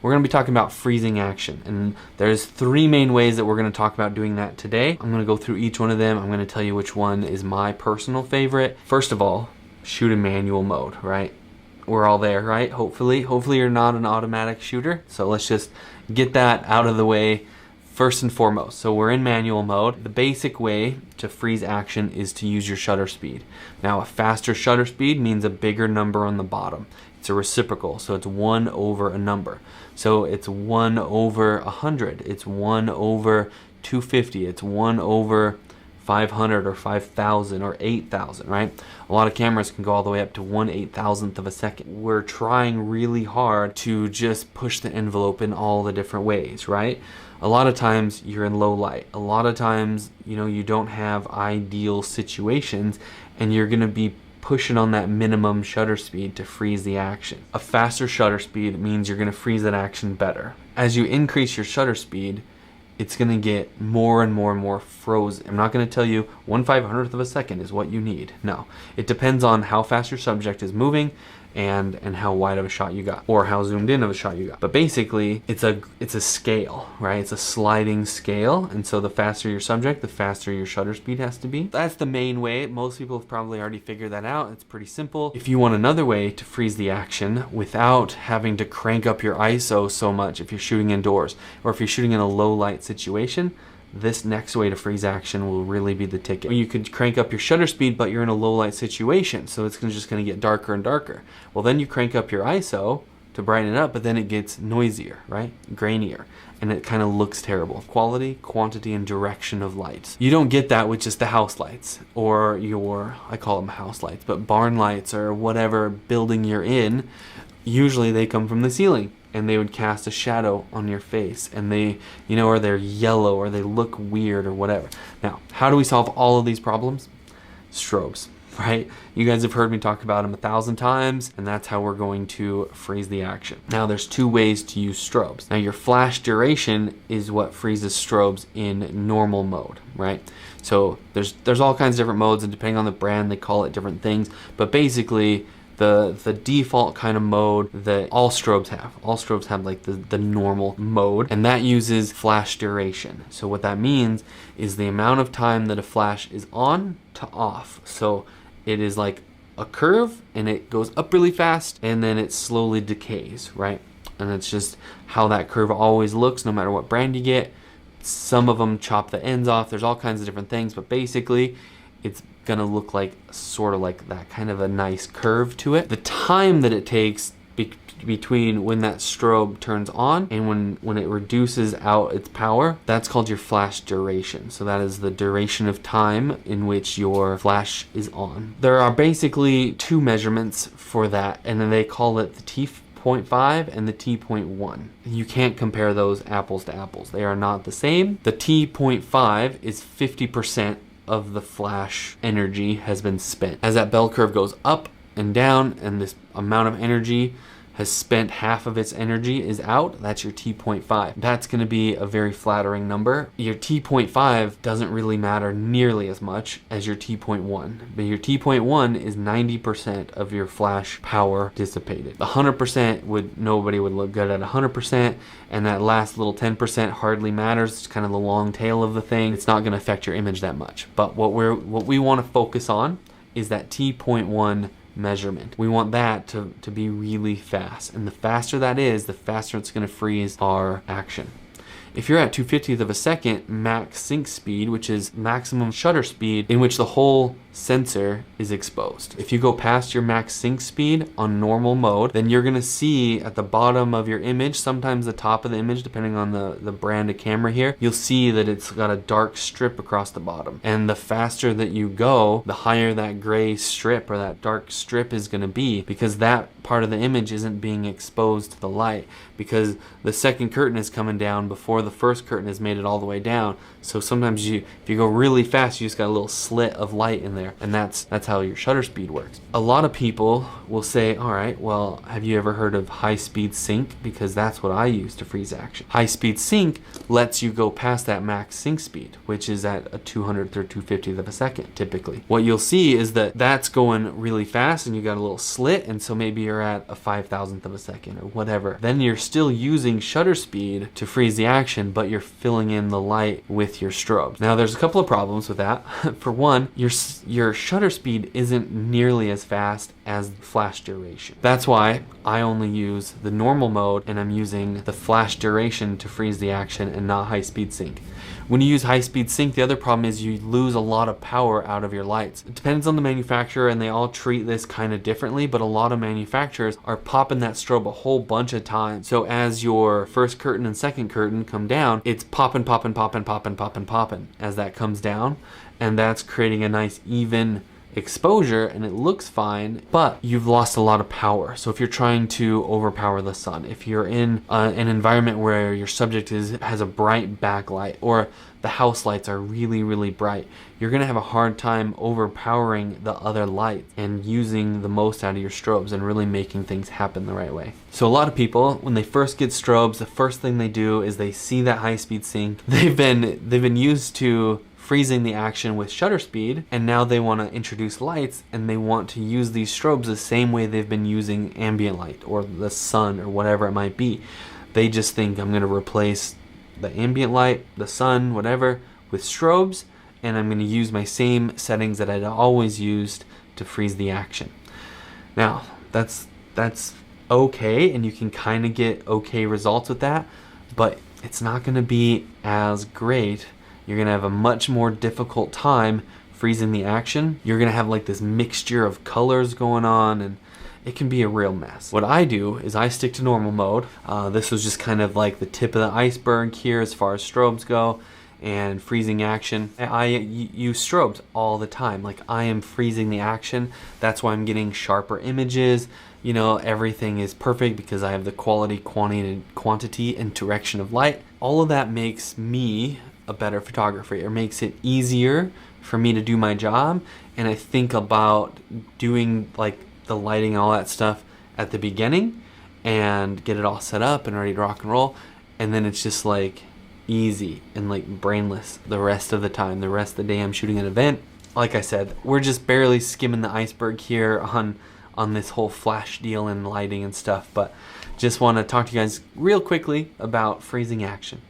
we're going to be talking about freezing action. And there's 3 main ways that we're going to talk about doing that today. I'm going to go through each one of them. I'm going to tell you which one is my personal favorite. First of all, shoot in manual mode, right? We're all there, right? Hopefully you're not an automatic shooter. So let's just get that out of the way first and foremost. So we're in manual mode. The basic way to freeze action is to use your shutter speed. Now, a faster shutter speed means a bigger number on the bottom. It's a reciprocal, so it's 1 over a number. So it's 1 over 100. It's 1 over 250. It's 1 over 500 or 5,000 or 8,000, right? A lot of cameras can go all the way up to 1/8,000th of a second. We're trying really hard to just push the envelope in all the different ways, right? A lot of times you're in low light. A lot of times, you don't have ideal situations, and you're gonna be pushing on that minimum shutter speed to freeze the action. A faster shutter speed means you're gonna freeze that action better. As you increase your shutter speed, it's gonna get more and more and more frozen. I'm not gonna tell you 1/500th of a second is what you need. No, it depends on how fast your subject is moving and how wide of a shot you got, or how zoomed in of a shot you got. But basically, it's a scale, right? It's a sliding scale, and so the faster your subject, the faster your shutter speed has to be. That's the main way. Most people have probably already figured that out. It's pretty simple. If you want another way to freeze the action without having to crank up your ISO so much, if you're shooting indoors, or if you're shooting in a low light situation, this next way to freeze action will really be the ticket. You could crank up your shutter speed, but you're in a low light situation, so it's just going to get darker and darker. Well, then you crank up your ISO to brighten it up, but then it gets noisier, right? Grainier, and it kind of looks terrible. Quality, quantity, and direction of lights. You don't get that with just the house lights, or I call them house lights, but barn lights, or whatever building you're in. Usually they come from the ceiling, and they would cast a shadow on your face, and they, or they're yellow, or they look weird, or whatever. Now, how do we solve all of these problems? Strobes, right? You guys have heard me talk about them 1,000 times, and that's how we're going to freeze the action. Now, there's 2 ways to use strobes. Now, your flash duration is what freezes strobes in normal mode, right? So there's all kinds of different modes, and depending on the brand, they call it different things, but basically, the default kind of mode that all strobes have. All strobes have like the normal mode, and that uses flash duration. So what that means is the amount of time that a flash is on to off. So it is like a curve, and it goes up really fast, and then it slowly decays, right? And it's just how that curve always looks, no matter what brand you get. Some of them chop the ends off. There's all kinds of different things, but basically it's gonna look like sort of like that, kind of a nice curve to it. The time that it takes between when that strobe turns on and when it reduces out its power, that's called your flash duration. So that is the duration of time in which your flash is on. There are basically 2 measurements for that, and then they call it the T.5 and the T.1. You can't compare those apples to apples. They are not the same. The T.5 is 50% of the flash energy has been spent. As that bell curve goes up and down, and this amount of energy has spent half of its energy is out, that's your T.5. That's going to be a very flattering number. Your T.5 doesn't really matter nearly as much as your T.1, but your T.1 is 90% of your flash power dissipated. 100% nobody would look good at 100%, and that last little 10% hardly matters. It's kind of the long tail of the thing. It's not going to affect your image that much. But what we want to focus on is that T.1 measurement. We want that to be really fast, and the faster that is, the faster it's going to freeze our action. If you're at 2/50th of a second max sync speed, which is maximum shutter speed in which the whole sensor is exposed. If you go past your max sync speed on normal mode, then you're gonna see at the bottom of your image, sometimes the top of the image, depending on the brand of camera here, you'll see that it's got a dark strip across the bottom. And the faster that you go, the higher that gray strip or that dark strip is gonna be, because that part of the image isn't being exposed to the light, because the second curtain is coming down before the first curtain has made it all the way down. So sometimes if you go really fast, you just got a little slit of light in there, and that's how your shutter speed works. A lot of people will say, all right, well, have you ever heard of high-speed sync? Because that's what I use to freeze action. High-speed sync lets you go past that max sync speed, which is at a 200th or 250th of a second, typically. What you'll see is that that's going really fast, and you got a little slit, and so maybe you're at a 5,000th of a second or whatever. Then you're still using shutter speed to freeze the action, but you're filling in the light with your strobe. Now, there's a couple of problems with that. For one, your shutter speed isn't nearly as fast as flash duration. That's why I only use the normal mode, and I'm using the flash duration to freeze the action and not high speed sync. When you use high speed sync, the other problem is you lose a lot of power out of your lights. It depends on the manufacturer, and they all treat this kind of differently, but a lot of manufacturers are popping that strobe a whole bunch of times. So as your first curtain and second curtain come down, it's popping as that comes down, and that's creating a nice even exposure, and it looks fine, but you've lost a lot of power. So if you're trying to overpower the sun, if you're in an environment where your subject has a bright backlight, or the house lights are really bright, you're gonna have a hard time overpowering the other lights and using the most out of your strobes and really making things happen the right way. So a lot of people, when they first get strobes, the first thing they do is they see that high speed sync. They've been used to freezing the action with shutter speed, and now they want to introduce lights, and they want to use these strobes the same way they've been using ambient light or the sun or whatever it might be. They just think, I'm going to replace the ambient light, the sun, whatever, with strobes, and I'm going to use my same settings that I'd always used to freeze the action. Now, that's okay, and you can kind of get okay results with that, but it's not going to be as great. You're gonna have a much more difficult time freezing the action. You're gonna have like this mixture of colors going on, and it can be a real mess. What I do is I stick to normal mode. This was just kind of like the tip of the iceberg here as far as strobes go and freezing action. I use strobes all the time. Like, I am freezing the action. That's why I'm getting sharper images. You know, everything is perfect because I have the quality, quantity, and direction of light. All of that makes me a better photographer. It makes it easier for me to do my job, and I think about doing like the lighting and all that stuff at the beginning and get it all set up and ready to rock and roll, and then it's just like easy and like brainless the rest of the time. The rest of the day I'm shooting an event. Like I said, we're just barely skimming the iceberg here on this whole flash deal and lighting and stuff, but just want to talk to you guys real quickly about freezing action.